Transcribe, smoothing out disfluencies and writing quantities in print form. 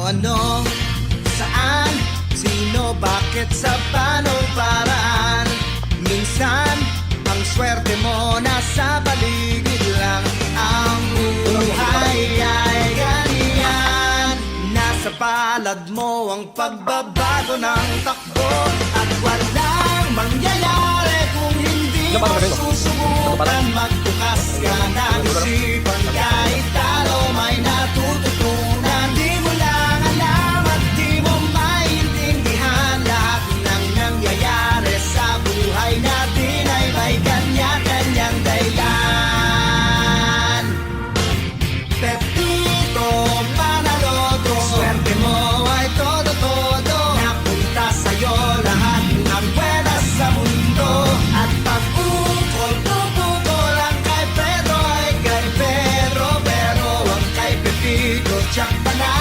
ano, saan, sino, bakit, sa paano, paraan. Minsan, ang swerte mo nasa paligid lang. Ang buhay ay ganyan. Nasa palad mo ang pagbabago ng takbo. At walang mangyayari kung hindi mo susubukan. Magbukas ka ng isipan, kahit talo may natututunan. Di mo lang alam at di mo maintindihan. Lahat ng nangyayari sa buhay natin ay may kanya-kanyang dahilan. Pepito Manaloto, swerte mo ay todo-todo. Napunta sa'yo lahat ng pweras sa mundo. At pag-ukol-tukol ang kay Pedro ay kay Pedro. Pero ang kay Pepito, tiyak pa na